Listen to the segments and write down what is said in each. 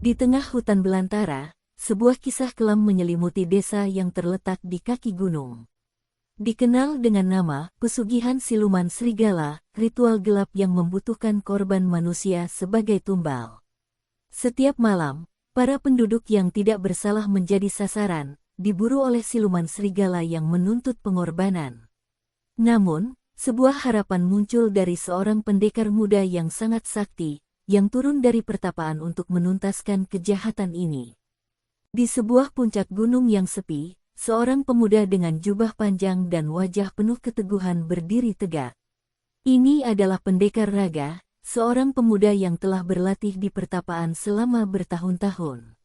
Di tengah hutan belantara, sebuah kisah kelam menyelimuti desa yang terletak di kaki gunung. Dikenal dengan nama pesugihan siluman serigala, ritual gelap yang membutuhkan korban manusia sebagai tumbal. Setiap malam, para penduduk yang tidak bersalah menjadi sasaran, diburu oleh siluman serigala yang menuntut pengorbanan. Namun, sebuah harapan muncul dari seorang pendekar muda yang sangat sakti, yang turun dari pertapaan untuk menuntaskan kejahatan ini. Di sebuah puncak gunung yang sepi, seorang pemuda dengan jubah panjang dan wajah penuh keteguhan berdiri tegak. Ini adalah Pendekar Raga, seorang pemuda yang telah berlatih di pertapaan selama bertahun-tahun.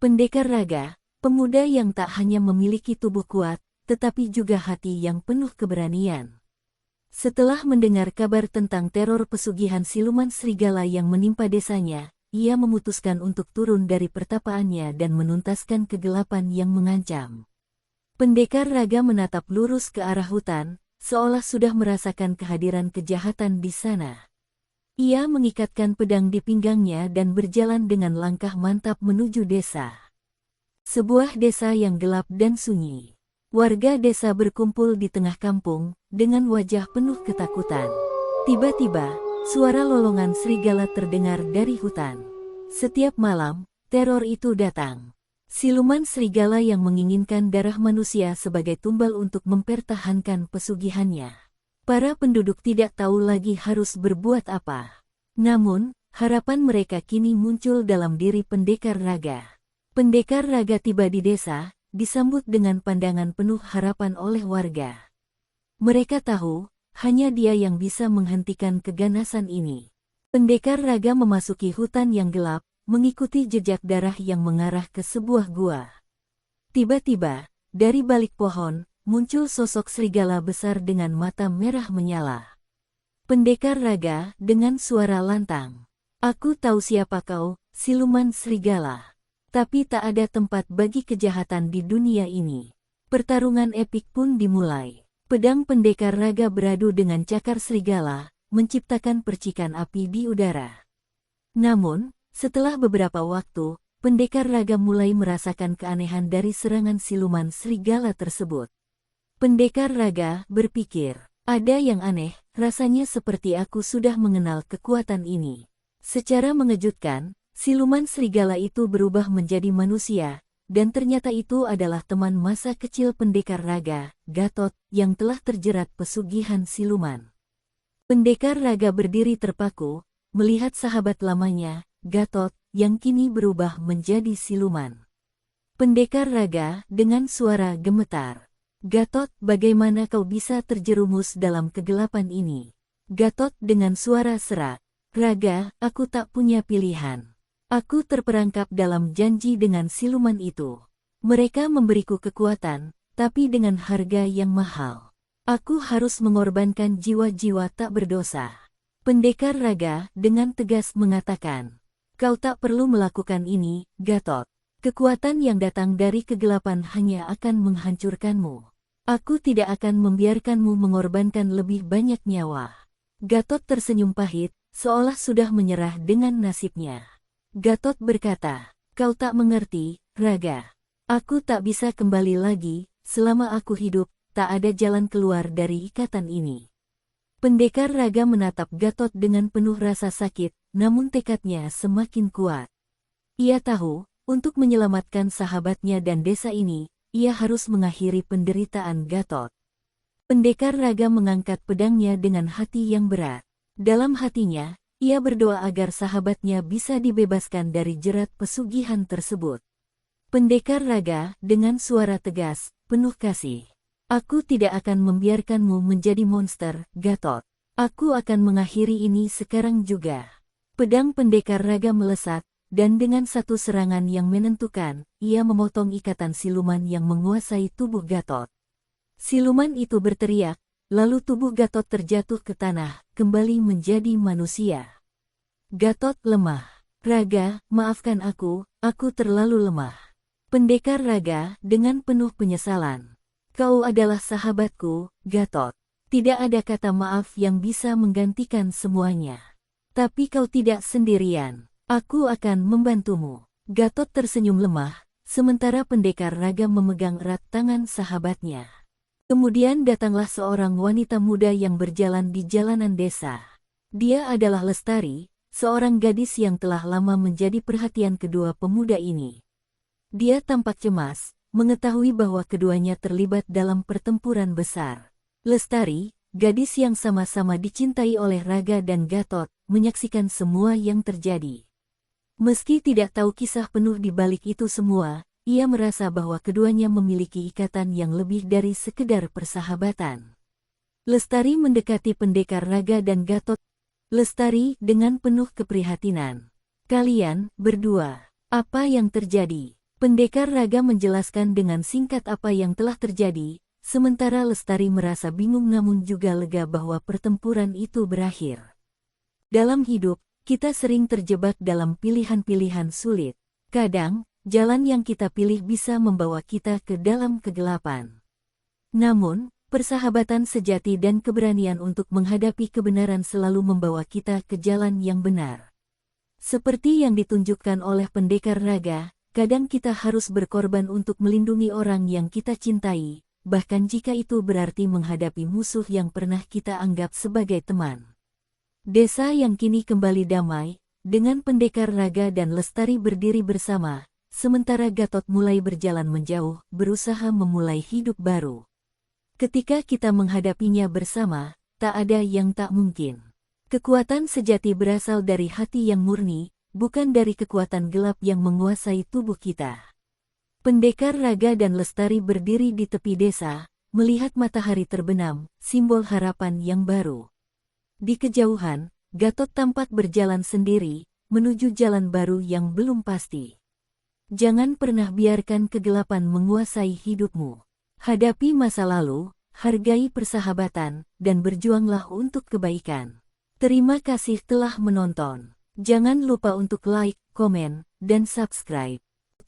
Pendekar Raga, pemuda yang tak hanya memiliki tubuh kuat, tetapi juga hati yang penuh keberanian. Setelah mendengar kabar tentang teror pesugihan siluman serigala yang menimpa desanya, ia memutuskan untuk turun dari pertapaannya dan menuntaskan kegelapan yang mengancam. Pendekar Raga menatap lurus ke arah hutan, seolah sudah merasakan kehadiran kejahatan di sana. Ia mengikatkan pedang di pinggangnya dan berjalan dengan langkah mantap menuju desa. Sebuah desa yang gelap dan sunyi. Warga desa berkumpul di tengah kampung, dengan wajah penuh ketakutan. Tiba-tiba, suara lolongan serigala terdengar dari hutan. Setiap malam, teror itu datang. Siluman serigala yang menginginkan darah manusia sebagai tumbal untuk mempertahankan pesugihannya. Para penduduk tidak tahu lagi harus berbuat apa. Namun, harapan mereka kini muncul dalam diri Pendekar Raga. Pendekar Raga tiba di desa, disambut dengan pandangan penuh harapan oleh warga. Mereka tahu, hanya dia yang bisa menghentikan keganasan ini. Pendekar Raga memasuki hutan yang gelap, mengikuti jejak darah yang mengarah ke sebuah gua. Tiba-tiba, dari balik pohon, muncul sosok serigala besar dengan mata merah menyala. Pendekar Raga dengan suara lantang. "Aku tahu siapa kau, siluman serigala. Tapi tak ada tempat bagi kejahatan di dunia ini." Pertarungan epik pun dimulai. Pedang Pendekar Raga beradu dengan cakar serigala, menciptakan percikan api di udara. Namun, setelah beberapa waktu, Pendekar Raga mulai merasakan keanehan dari serangan siluman serigala tersebut. Pendekar Raga berpikir, ada yang aneh, rasanya seperti aku sudah mengenal kekuatan ini. Secara mengejutkan, siluman serigala itu berubah menjadi manusia, dan ternyata itu adalah teman masa kecil Pendekar Raga, Gatot, yang telah terjerat pesugihan siluman. Pendekar Raga berdiri terpaku, melihat sahabat lamanya, Gatot, yang kini berubah menjadi siluman. Pendekar Raga dengan suara gemetar. "Gatot, bagaimana kau bisa terjerumus dalam kegelapan ini?" Gatot dengan suara serak. "Raga, aku tak punya pilihan. Aku terperangkap dalam janji dengan siluman itu. Mereka memberiku kekuatan, tapi dengan harga yang mahal. Aku harus mengorbankan jiwa-jiwa tak berdosa." Pendekar Raga dengan tegas mengatakan, "Kau tak perlu melakukan ini, Gatot. Kekuatan yang datang dari kegelapan hanya akan menghancurkanmu. Aku tidak akan membiarkanmu mengorbankan lebih banyak nyawa." Gatot tersenyum pahit, seolah sudah menyerah dengan nasibnya. Gatot berkata, "Kau tak mengerti, Raga. Aku tak bisa kembali lagi, selama aku hidup, tak ada jalan keluar dari ikatan ini." Pendekar Raga menatap Gatot dengan penuh rasa sakit, namun tekadnya semakin kuat. Ia tahu, untuk menyelamatkan sahabatnya dan desa ini, ia harus mengakhiri penderitaan Gatot. Pendekar Raga mengangkat pedangnya dengan hati yang berat. Dalam hatinya, ia berdoa agar sahabatnya bisa dibebaskan dari jerat pesugihan tersebut. Pendekar Raga dengan suara tegas, penuh kasih. "Aku tidak akan membiarkanmu menjadi monster, Gatot. Aku akan mengakhiri ini sekarang juga." Pedang Pendekar Raga melesat, dan dengan satu serangan yang menentukan, ia memotong ikatan siluman yang menguasai tubuh Gatot. Siluman itu berteriak, lalu tubuh Gatot terjatuh ke tanah, kembali menjadi manusia. Gatot lemah. "Raga, maafkan aku terlalu lemah." Pendekar Raga dengan penuh penyesalan. "Kau adalah sahabatku, Gatot. Tidak ada kata maaf yang bisa menggantikan semuanya. Tapi kau tidak sendirian. Aku akan membantumu. Gatot tersenyum lemah, sementara pendekar raga memegang erat tangan sahabatnya. Kemudian datanglah seorang wanita muda yang berjalan di jalanan desa. Dia adalah Lestari, seorang gadis yang telah lama menjadi perhatian kedua pemuda ini. Dia tampak cemas, mengetahui bahwa keduanya terlibat dalam pertempuran besar. Lestari, gadis yang sama-sama dicintai oleh Raga dan Gatot, menyaksikan semua yang terjadi. Meski tidak tahu kisah penuh di balik itu semua, ia merasa bahwa keduanya memiliki ikatan yang lebih dari sekedar persahabatan. Lestari mendekati pendekar Raga dan Gatot. Lestari dengan penuh keprihatinan. Kalian berdua, apa yang terjadi? Pendekar Raga menjelaskan dengan singkat apa yang telah terjadi, sementara Lestari merasa bingung namun juga lega bahwa pertempuran itu berakhir. Dalam hidup, kita sering terjebak dalam pilihan-pilihan sulit. Kadang, jalan yang kita pilih bisa membawa kita ke dalam kegelapan. Namun, persahabatan sejati dan keberanian untuk menghadapi kebenaran selalu membawa kita ke jalan yang benar. Seperti yang ditunjukkan oleh pendekar Raga, kadang kita harus berkorban untuk melindungi orang yang kita cintai, bahkan jika itu berarti menghadapi musuh yang pernah kita anggap sebagai teman. Desa yang kini kembali damai, dengan pendekar Raga dan Lestari berdiri bersama, sementara Gatot mulai berjalan menjauh, berusaha memulai hidup baru. Ketika kita menghadapinya bersama, tak ada yang tak mungkin. Kekuatan sejati berasal dari hati yang murni, bukan dari kekuatan gelap yang menguasai tubuh kita. Pendekar Raga dan Lestari berdiri di tepi desa, melihat matahari terbenam, simbol harapan yang baru. Di kejauhan, Gatot tampak berjalan sendiri, menuju jalan baru yang belum pasti. Jangan pernah biarkan kegelapan menguasai hidupmu. Hadapi masa lalu, hargai persahabatan, dan berjuanglah untuk kebaikan. Terima kasih telah menonton. Jangan lupa untuk like, komen, dan subscribe.